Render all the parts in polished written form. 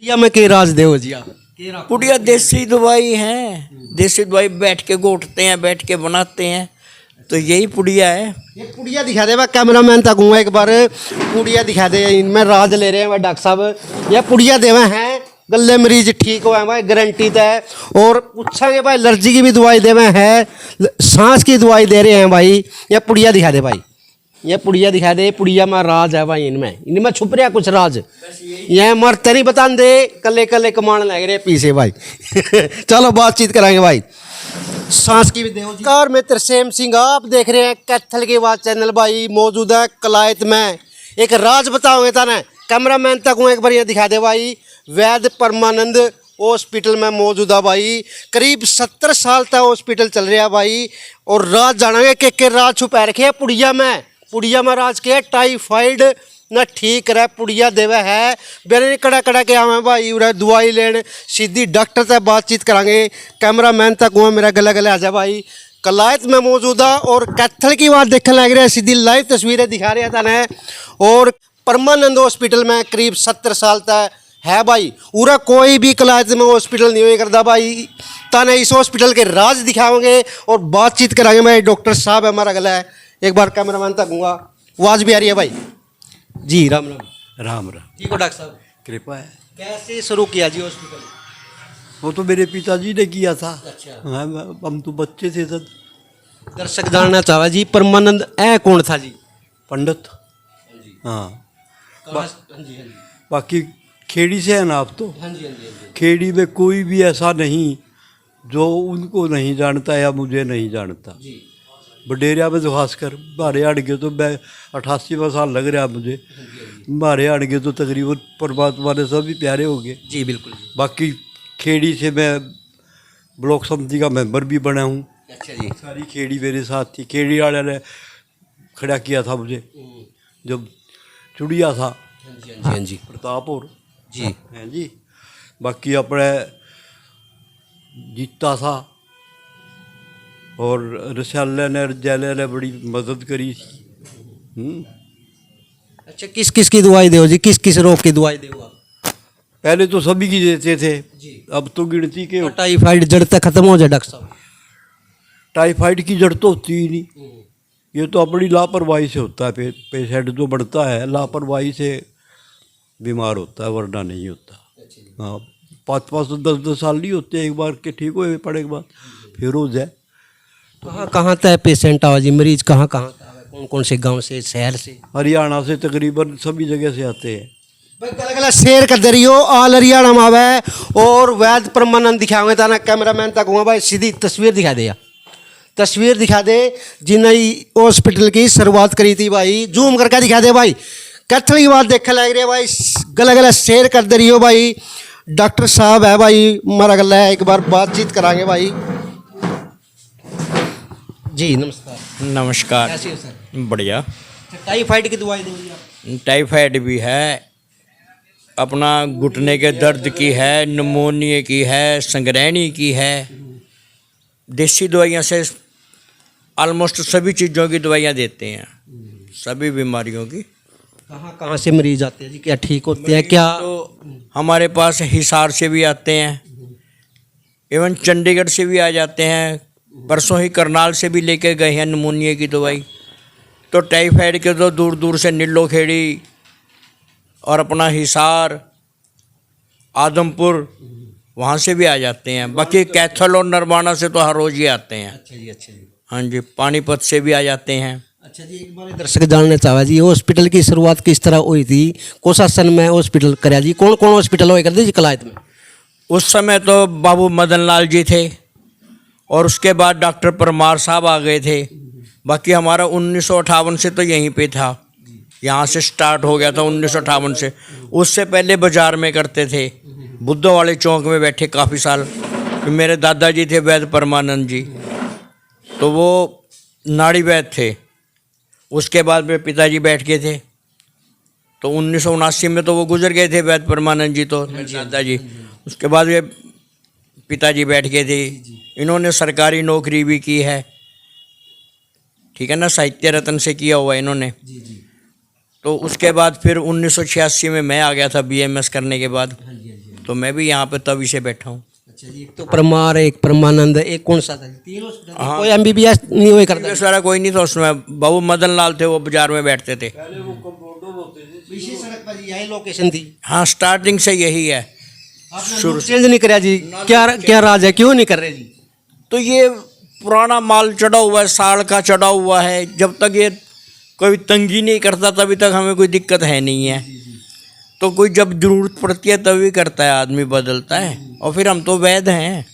या मैं के राज देव जी आप पुड़िया देसी दवाई है, देसी दवाई बैठ के घोटते हैं, बैठ के बनाते हैं, तो यही पुड़िया है। ये पुड़िया दिखा दे, मैं कैमरामैन तक हूँ एक बार, पुड़िया दिखा दे। इनमें राज ले रहे हैं भाई डॉक्टर साहब, ये पुड़िया देवे हैं, गले मरीज ठीक हुआ है भाई, गारंटी है। और पूछेंगे भाई एलर्जी की भी दवाई देवे हैं, सांस की दवाई दे रहे हैं भाई। ये पुड़िया दिखा दे भाई, ये पुड़िया दिखा दे, पुड़िया में राज है भाई, इनमें छुप रहा कुछ राज। ये मरते नहीं बता दे, कले कले कमान लग रहे पीछे भाई। चलो बातचीत कराएंगे भाई। सांस की भी देवकार में तरसेम सिंह, आप देख रहे हैं कैथल की बात चैनल भाई, मौजूद है कलायत में। एक राज बताओगे था ना, कैमरामैन तक हूँ एक बार ये दिखा दे भाई। वैद्य परमानंद हॉस्पिटल में मौजूद है भाई, करीब 70 साल तक हॉस्पिटल चल रहा है भाई। और राज जानेंगे के राज छुपा रखे है पुड़िया में। पुड़िया में राज के टाइफाइड न ठीक रहे, पुड़िया देवे है बेरे कड़ा कड़ा के आवे भाई, उरे दवाई लेने सीधी डॉक्टर से बातचीत करांगे। कैमरामैन तक हुआ मेरा गले गले आ जाए भाई। कलायत में मौजूदा और कैथल की बात देखने लग रहे हैं, सीधी लाइव तस्वीरें दिखा रहे था। और परमानंद हॉस्पिटल में करीब 70 साल तक है भाई, पूरा कोई भी कलायत में हॉस्पिटल नहीं हुई करता भाई। ताने इस हॉस्पिटल के राज दिखाओगे और बातचीत कराएंगे भाई। डॉक्टर साहब हमारा गला है, एक बार कैमरामैन तक हूँगा, आवाज भी आ रही है भाई जी। राम राम। राम राम। ठीक हो डॉक्टर साहब? कृपा है। कैसे शुरू किया जी हॉस्पिटल? वो तो मेरे पिताजी ने किया था। अच्छा। हाँ, हम तो बच्चे थे तब। दर्शक जानना चाहे जी, परमानंद ऐ कौन था जी? पंडित। हाँ। हाँ जी। बाकी खेड़ी से है ना आप तो। हाँ जी। खेड़ी में कोई भी ऐसा नहीं जो उनको नहीं जानता या मुझे नहीं जानता। जी। बडेरिया में तो खासकर मारे अड़गे तो मैं 88वां साल लग रहा मुझे। मारे अड़गे तो तकरीबन परमात्मा ने सभी प्यारे हो गए जी बिल्कुल। बाकी खेड़ी से मैं ब्लॉक समिति का मेंबर भी बना हूँ। अच्छा जी। सारी खेड़ी मेरे साथ थी। खेड़ी वाले ने खड़ा किया था मुझे जब चुड़िया था। हाँ जी। प्रतापपुर जी। हैं जी। बाकी अपने जीता था और रसाले ने जैले ने बड़ी मदद करी थी। अच्छा, किस किस की दवाई दो जी, किस किस रोग की दवाई दो आप? पहले तो सभी की देते थे जी। अब तो गिनती के। टाइफाइड जड़ तक खत्म हो जाए डॉक्टर साहब? टाइफाइड की जड़ तो होती ही नहीं, ये तो अपनी लापरवाही से होता है। पेशेंट जो बढ़ता है लापरवाही से बीमार होता है, वरना नहीं होता। हाँ, 5-5 10-10 साल नहीं होते एक बार के ठीक हुए पड़े के बाद फिर हो जाए। कहाँ कहाँ तक पेशेंट आवा जी, मरीज कहाँ कहाँ तक आवे, कौन कौन से गांव से, शहर से? हरियाणा से तकरीबन सभी जगह से आते हैं। भाई गला गला शेयर कर दे रही हो, आल हरियाणा में आवे। और वैद्य परमानंद दिखाओगे था ना, कैमरामैन तक हुआ भाई, सीधी तस्वीर दिखा दे, तस्वीर दिखा दे जिन्हें हॉस्पिटल की शुरुआत करी थी भाई। जूम करके दिखा दे भाई, कैथल की बात देखने लग रही है भाई। गला गला शेयर कर दे रही हो भाई। डॉक्टर साहब है भाई हमारा गला है, एक बार बातचीत कराएंगे भाई जी। नमस्कार। नमस्कार। कैसे हो सर? बढ़िया। टाइफाइड की दवाई दोगे आप? टाइफाइड भी है, अपना घुटने के दर्द की है, निमोनिया की है, संग्रहणी की है। देसी दवाइयाँ से ऑलमोस्ट सभी चीज़ों की दवाइयाँ देते हैं, सभी बीमारियों की। कहाँ कहाँ से मरीज आते हैं जी, क्या ठीक होते हैं क्या? तो हमारे पास हिसार से भी आते हैं, इवन चंडीगढ़ से भी आ जाते हैं। परसों ही करनाल से भी लेके गए हैं निमोनिया की दवाई। तो टाइफाइड के तो दूर दूर से नीलो खेड़ी और अपना हिसार, आदमपुर, वहाँ से भी आ जाते हैं। बाकी कैथल और नरवाना से तो हर रोज़ ही आते हैं। अच्छा जी। अच्छा जी। हाँ जी, पानीपत से भी आ जाते हैं। अच्छा जी, एक बार दर्शक जानना चाहे जी, हॉस्पिटल की शुरुआत किस तरह हुई थी, कौन सा सन में हॉस्पिटल कराया जी, कौन कौन हॉस्पिटल हुआ करते जी कलायत में? उस समय तो बाबू मदन लाल जी थे और उसके बाद डॉक्टर परमार साहब आ गए थे। बाकी हमारा 1958 से तो यहीं पे था, यहाँ से स्टार्ट हो गया था 1958 से। उससे पहले बाज़ार में करते थे, बुद्धो वाले चौक में बैठे काफ़ी साल। मेरे दादाजी थे वैद्य परमानंद जी, तो वो नाड़ी वैद्य थे। उसके बाद मेरे पिताजी बैठ गए थे, तो 1979 में तो वो गुजर गए थे वैद्य परमानंद जी, तो मेरे दादाजी। उसके बाद ये पिताजी बैठ गए थे। इन्होंने सरकारी नौकरी भी की है, ठीक है ना, साहित्य रत्न से किया हुआ इन्होंने। तो उसके बाद फिर 1986 में मैं आ गया था BMS करने के बाद। तो मैं भी यहाँ पे तभी से बैठा हूँ। अच्छा जी, एक तो परमार, एक परमानंद, एक कौन सा था? 3 हॉस्पिटल। हाँ। कोई एमबीबीएस नहीं हुए करता? प्रीवियस वाला कोई नहीं था उसमें, बाबू मदन लाल थे, वो बाजार में बैठते थे। इसी सड़क पर जी यही लोकेशन थी। हाँ, स्टार्टिंग से यही है। आपने लुक चेंज नहीं करा जी? क्या राज है, क्यों नहीं कर रहे जी? तो ये पुराना माल चढ़ा हुआ है, साल का चढ़ा हुआ है, जब तक ये कोई तंगी नहीं करता तभी तक हमें कोई दिक्कत है नहीं है। तो कोई जब जरूरत पड़ती है तभी करता है, आदमी बदलता है। और फिर हम तो वैद्य हैं।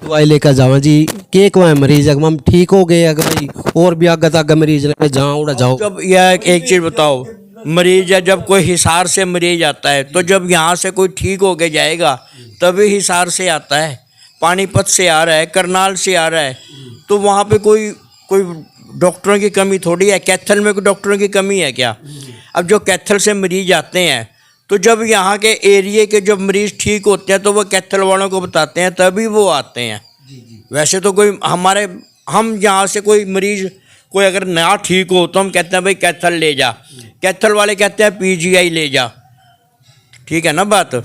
दवाई लेकर जाओ जी, के को है मरीज अगर हम ठीक हो गए, अगर भाई और भी आगे तक मरीज ने जहाँ उड़ा जाओ। जब यह एक चीज़ बताओ, मरीज है, जब कोई हिसार से मरीज आता है तो जब यहाँ से कोई ठीक हो के जाएगा तभी हिसार से आता है, पानीपत से आ रहा है, करनाल से आ रहा है, तो वहाँ पे कोई डॉक्टरों की कमी थोड़ी है। कैथल में कोई डॉक्टरों की कमी है क्या? अब जो कैथल से मरीज आते हैं तो जब यहाँ के एरिए के जब मरीज ठीक होते हैं तो वो कैथल वालों को बताते हैं, तभी वो आते हैं। वैसे तो कोई हम यहाँ से कोई मरीज कोई अगर ना ठीक हो तो हम कहते हैं भाई कैथल ले जा, कैथल वाले कहते हैं पीजीआई ले जा, ठीक है ना बात?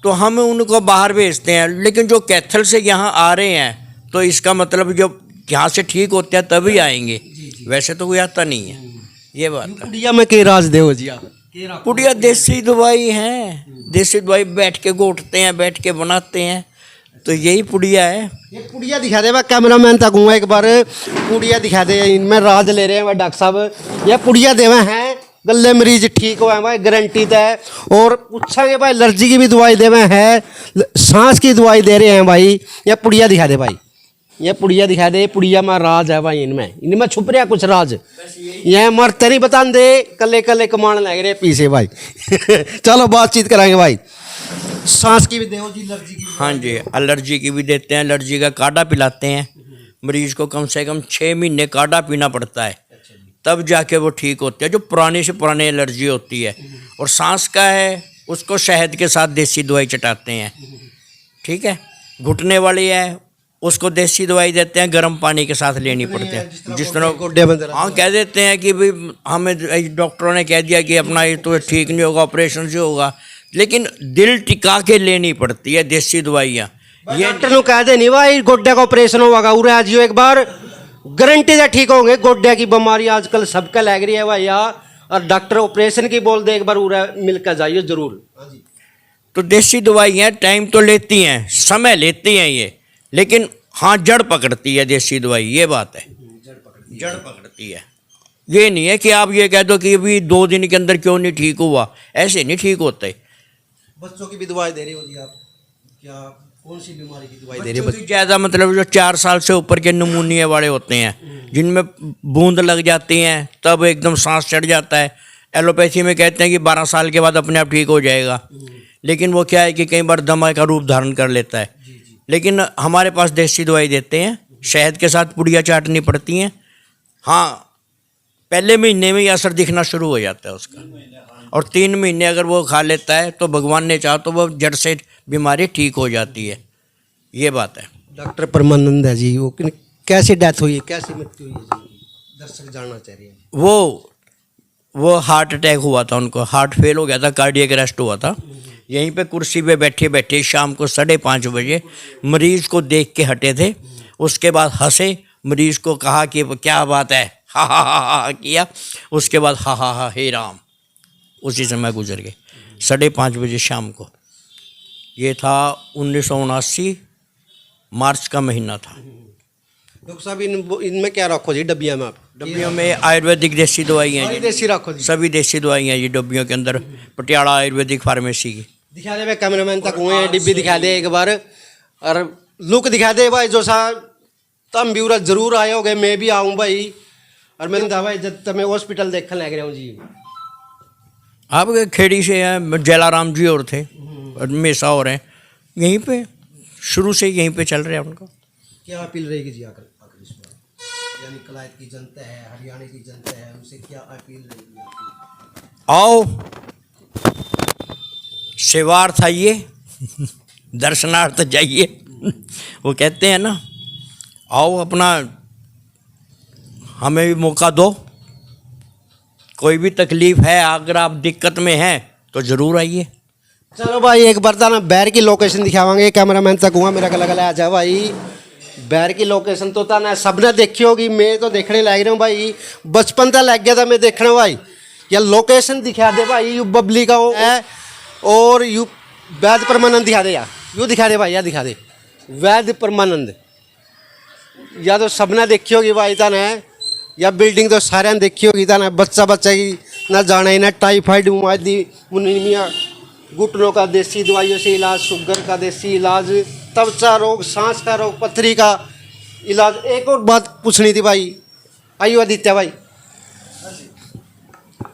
तो हम उनको बाहर भेजते हैं। लेकिन जो कैथल से यहाँ आ रहे हैं तो इसका मतलब जो यहाँ से ठीक होते हैं तभी आएंगे, वैसे तो कोई आता नहीं है। ये बात है। पुड़िया में के राज देव जी आप? पुड़िया देसी दवाई है, देसी दवाई बैठ के घोटते हैं, बैठ के बनाते हैं, तो यही पुड़िया है। ये पुड़िया दिखा दे, कैमरामैन तक हूँ एक बार, पुड़िया दिखा दे। इनमें राज ले रहे हैं डॉक्टर साहब, ये पुड़िया देवे हैं, गले मरीज ठीक हुआ है भाई, गारंटी है। और पूछेंगे भाई एलर्जी की भी दवाई देवे हैं, सांस की दवाई दे रहे हैं भाई। ये पुड़िया दिखा दे भाई, ये पुड़िया दिखा दे। पुड़िया में राज है भाई, इनमें छुप रहा कुछ राज। ये मरते नहीं बता दे, कले कले कमान लग रहे पीछे भाई। चलो बातचीत कराएंगे भाई। सांस की भी दे जी, एलर्जी की? हाँ जी, एलर्जी की भी देते हैं, एलर्जी का काढ़ा पिलाते हैं मरीज को। कम से कम 6 महीने काढ़ा पीना पड़ता है, तब जाके वो ठीक होते हैं, जो पुराने से पुराने एलर्जी होती है। और सांस का है, उसको शहद के साथ देसी दवाई चटाते हैं, ठीक है। घुटने वाली है, उसको देसी दवाई देते हैं, गर्म पानी के साथ लेनी पड़ती है। जिस तरह हाँ कह देते हैं कि भाई हमें डॉक्टरों ने कह दिया कि अपना ये तो ठीक नहीं होगा, ऑपरेशन से होगा, लेकिन दिल टिका के लेनी पड़ती है देसी दवाइयाँ। ये डॉक्टर ने कह दे नहीं भाई गोड्डे का ऑपरेशन होगा, उरे आज एक बार गारंटी से ठीक होंगे। गोड्डे की बीमारी आजकल सबका लग रही है भाई यार, और डॉक्टर ऑपरेशन की बोल दे एक बार उरे मिलकर जाइए जरूर। तो देसी दवाइयाँ टाइम तो लेती हैं, समय लेती हैं ये, लेकिन हाँ जड़ पकड़ती है देसी दवाई, ये बात है, जड़ पकड़ती है। ये नहीं है कि आप ये कह दो कि अभी 2 दिन के अंदर क्यों नहीं ठीक हुआ, ऐसे नहीं ठीक होते। बच्चों की भी दवाई दे रही हो जी आप? क्या कौन सी बीमारी की दवाई दे रही हो? ज़्यादा मतलब जो 4 साल से ऊपर के नमूनिया वाले होते हैं, जिनमें बूंद लग जाती हैं, तब एकदम सांस चढ़ जाता है। एलोपैथी में कहते हैं कि 12 साल के बाद अपने आप ठीक हो जाएगा, लेकिन वो क्या है कि कई बार दमा का रूप धारण कर लेता है। लेकिन हमारे पास देसी दवाई देते हैं, शहद के साथ पुड़िया चाटनी पड़ती हैं। हाँ, पहले महीने में ही असर दिखना शुरू हो जाता है उसका, और 3 महीने अगर वो खा लेता है तो भगवान ने चाहा तो वो जड़ से बीमारी ठीक हो जाती है, ये बात है। डॉक्टर परमानंद है जी, वो कैसी डेथ हुई है, कैसी मृत्यु हुई है जी? दर्शक जानना चाह रहे हैं। वो हार्ट अटैक हुआ था, उनको हार्ट फेल हो गया था, कार्डियक अरेस्ट हुआ था। यहीं पे कुर्सी पे बैठे बैठे शाम को 5:30 बजे मरीज को देख के हटे थे। उसके बाद हंसे, मरीज को कहा कि क्या बात है, हा हा हा हा किया। उसके बाद हा हा हा हे राम, उसी समय गुजर गए 5:30 बजे शाम को। ये था 1979 मार्च का महीना था। डॉक्टर साहब इनमें क्या रखो जी डब्बिया में? आप डब्बियों में आयुर्वेदिक देसी दवाइयाँ जी, देसी रखो जी, सभी देसी दवाइयाँ जी डब्बियों के अंदर, पटियाला आयुर्वेदिक फार्मेसी की। दिखा दे भाई, कैमरामैन तक हुए डिब्बी दिखा दे एक बार, और लुक दिखा दे भाई। जो सा तम भी जरूर आए हो गए, मैं भी आऊँ भाई। और मैंने कहा भाई जब तक मैं हॉस्पिटल देखने लग रहा हूँ जी। आप खेड़ी से हैं, जलाराम जी और थे, और हमेशा और हैं यहीं पे, शुरू से यहीं पे चल रहे हैं उनका। क्या अपील रहेगी जी आकर इस बार, यानी कलायत की जनता है, हरियाणा की जनता है, उनसे क्या अपील रहेगी? आओ, सेवार्थ आइए, दर्शनार्थ जाइए। वो कहते हैं ना, आओ अपना हमें भी मौका दो। कोई भी तकलीफ़ है, अगर आप दिक्कत में हैं तो ज़रूर आइए। चलो भाई एक बार ना बैर की लोकेशन दिखावांगे कैमरामैन तक हुआ मेरा गला गला आ जा भाई बैर की लोकेशन तो ना सबने देखी होगी मैं तो देखने लग रहा हूँ भाई बचपन तक लग गया था मैं देखने भाई या लोकेशन दिखा दे भाई यू बबली का है और यू वैद्य परमानंद दिखा दे यार यू दिखा दे भाई यार दिखा दे वैद्य परमानंद या तो सबने देखी होगी भाई था ना या बिल्डिंग तो सारे ने देखी होगी था ना बच्चा बच्चा की ना जाना ही ना टाइफाइड मुनीमिया घुटनों का देसी दवाइयों से इलाज शुगर का देसी इलाज त्वचा रोग सांस का रोग पथरी का इलाज एक और बात पूछनी थी भाई आइयो आदित्य भाई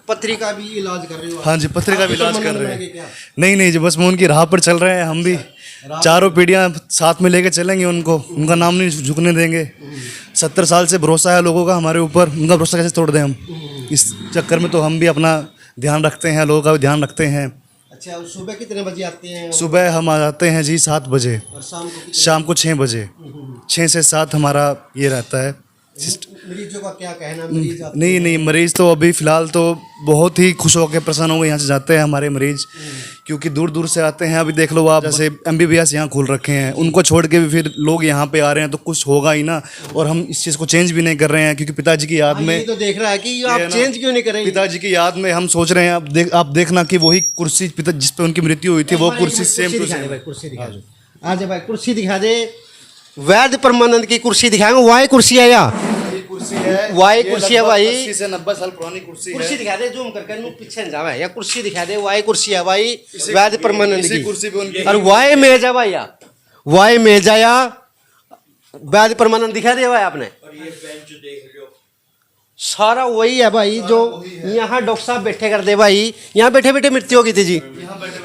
पथरी का भी इलाज कर रहे हो हाँ जी, पथरी का भी इलाज कर रहे क्या? हैं। नहीं जी, बस मैं उनकी राह पर चल रहे हैं। हम भी चारों पीढ़ियां साथ में लेके चलेंगे उनको, उनका नाम नहीं झुकने देंगे। 70 साल से भरोसा है लोगों का हमारे ऊपर, उनका भरोसा कैसे तोड़ दें हम। इस चक्कर में तो हम भी अपना ध्यान रखते हैं, लोगों का भी ध्यान रखते हैं। अच्छा सुबह कितने बजे आते हैं सुबह हम आ जाते हैं जी 7 बजे, और शाम को 6 बजे। 6 से 7 हमारा ये रहता है। मरीजों का क्या कहना मरीज नहीं, मरीज तो अभी फ़िलहाल तो बहुत ही खुश होकर प्रसन्न होकर यहाँ से जाते हैं हमारे मरीज, क्योंकि दूर दूर से आते हैं। अभी देख लो आप, जैसे MBBS यहाँ खोल रखे हैं, उनको छोड़ के भी फिर लोग यहाँ पे आ रहे हैं, तो कुछ होगा ही ना। और हम इस चीज़ को चेंज भी नहीं कर रहे हैं, क्योंकि पिताजी की याद में तो देख रहा है कि आप चेंज क्यों नहीं कर रहे पिताजी की याद में हम सोच रहे हैं। आप देखना कि वही कुर्सी पिता जिस पे उनकी मृत्यु हुई थी, वो कुर्सी सेम टू सेम। कुर्सी दिखा दो आज भाई कुर्सी दिखा दे वैद्य परमानंद की कुर्सी दिखाएंगे वाई कुर्सी है या कुर्सी है, वाई कुर्सी है भाई 80 से 90 साल पुरानी कुर्सी है। कुर्सी दिखा दे जूम करके नु पीछे न जावे या कुर्सी दिखा दे वाई कुर्सी है भाई वैद्य परमानंद इसी की कुर्सी पे उनकी और वाई मेज है भाई या वाई मेज है या वैद्य परमानंद दिखा दे भाई आपने और ये बेंच देख लो सारा वही है भाई जो यहाँ डॉक्टर साहब बैठे कर दे भाई यहाँ बैठे बैठे मृत्यु हो गई थी जी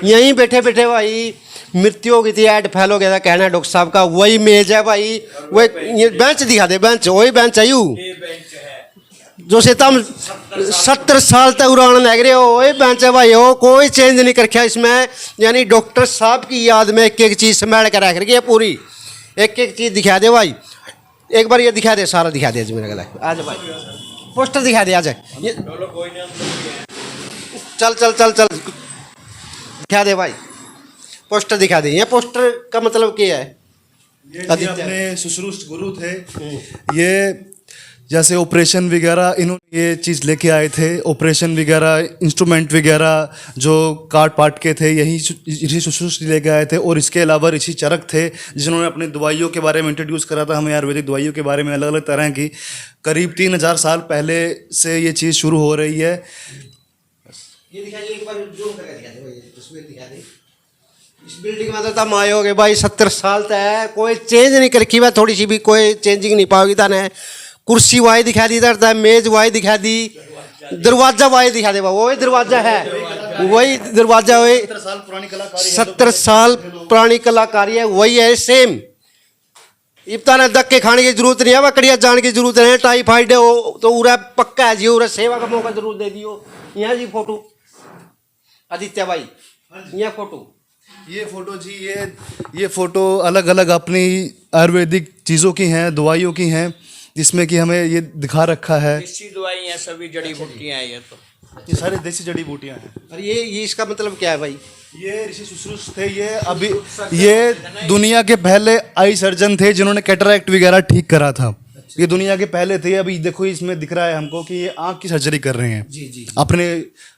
यहीं बैठे बैठे भाई मृत्यु हो गई थी एड फैल हो गया था कहना डॉक्टर साहब का वही मेज है भाई वही ये बेंच दिखा दे बेंच वही बेंच है यू ये बेंच है जो से तुम 70 साल तक उड़ान लग रहे हो वही बेंच है भाई हो कोई चेंज नहीं कर रखा इसमें यानी डॉक्टर साहब की याद में एक एक चीज़ संभाल कर रख रही है पूरी एक एक चीज़ दिखा दे भाई एक बार ये दिखा दे सारा दिखा दे मेरा गला आज भाई पोस्टर दिखा दे आज ये चल चल चल चल दिखा दे भाई पोस्टर दिखा दे ये पोस्टर का मतलब क्या है ये अपने शुश्रूष गुरु थे, ये जैसे ऑपरेशन वगैरह इन्होंने ये चीज़ लेके आए थे। ऑपरेशन वगैरह इंस्ट्रूमेंट वगैरह जो काट पाट के थे यही ऋषि शुश्रूष लेके आए थे। और इसके अलावा ऋषि चरक थे जिन्होंने अपनी दवाइयों के बारे में इंट्रोड्यूस करा था हमें आयुर्वेदिक दवाइयों के बारे में अलग अलग तरह की। करीब 3000 साल पहले से ये चीज़ शुरू हो रही है। ये दिखाइए एक बार जूम करके दिखा दे भाई तस्वीर दिखा दे इस बिल्डिंग में तो तब आए होगे भाई 70 साल तक है कोई चेंज नहीं कर रखी है थोड़ी सी भी कोई चेंजिंग नहीं पाओगी था ना कुर्सी वाई दिखा दी था मेज वाई दिखा दी दरवाजा वाई दिखा दे वही दरवाजा है वही दरवाजा वही 70 साल पुरानी कलाकारी है वही है सेम इब्ता ने धक्के खाने की जरूरत नहीं है वकड़िया जाने की जरूरत नहीं है टाइफाइड है वो तो उरा पक्का है जी उरा सेवा का मौका जरूर दे दियो यहाँ जी फोटो आदित्य भाई यहाँ फोटो ये फोटो जी ये फोटो अलग अलग अपनी आयुर्वेदिक चीज़ों की हैं, दवाइयों की हैं, जिसमें कि हमें ये दिखा रखा है। देसी दवाइयाँ सभी जड़ी बूटियाँ हैं ये तो ये सारे देसी जड़ी बूटियाँ हैं। और ये इसका मतलब क्या है भाई ये ऋषि शुश्रूष थे। ये दुनिया के पहले आई सर्जन थे जिन्होंने कैटरैक्ट वगैरह ठीक करा था। ये दुनिया के पहले थे। अभी देखो इसमें दिख रहा है हमको कि ये आँख की सर्जरी कर रहे हैं जी अपने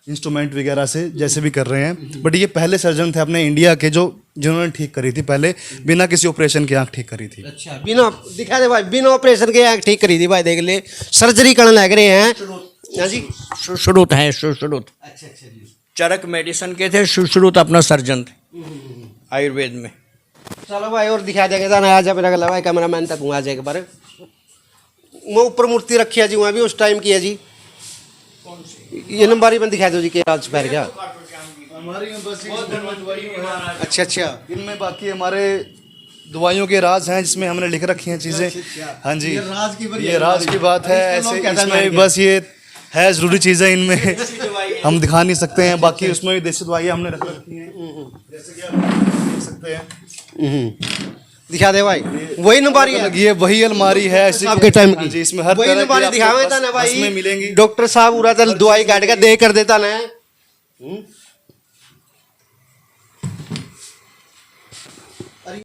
इंस्ट्रूमेंट वगैरह से जैसे भी कर रहे हैं। बट ये पहले सर्जन थे अपने इंडिया के जिन्होंने ठीक करी थी पहले बिना किसी ऑपरेशन के आँख ठीक करी थी। अच्छा बिना दिखा दे भाई बिना ऑपरेशन के आँख ठीक करी थी भाई देख ले सर्जरी करने लग रहे हैं हाँ जी सुश्रुत हैं सुश्रुत अच्छा जी चरक मेडिसिन के थे सुश्रुत अपना सर्जन थे आयुर्वेद में। चलो भाई और दिखा देगा ना आज मेरा गला भाई कैमरा मैन तक आ जाएगा पर वो ऊपर मूर्ति रखी है जी वहाँ भी उस टाइम की है जी ये नंबर में दिखा दो जी के राज पैर क्या हमारी अच्छा अच्छा इनमें बाकी हमारे दवाइयों के राज हैं जिसमें हमने लिख रखी हैं चीज़ें। हाँ जी ये राज की बात है। ऐसे इसमें बस ये है ज़रूरी चीज़ें इनमें हम दिखा नहीं सकते हैं। बाकी उसमें भी देसी दवाइयाँ हमने रख रखी हैं जैसे कि आप देख सकते हैं। दिखा दे भाई वही नंबर है ये वही अलमारी है ऐसे आपके टाइम की जी। इसमें हर वही तरह नंबर की दिखावे था आपको ना बस में भाई मिलेंगी। डॉक्टर साहब पूरा दवाई काट कर दे कर देता ना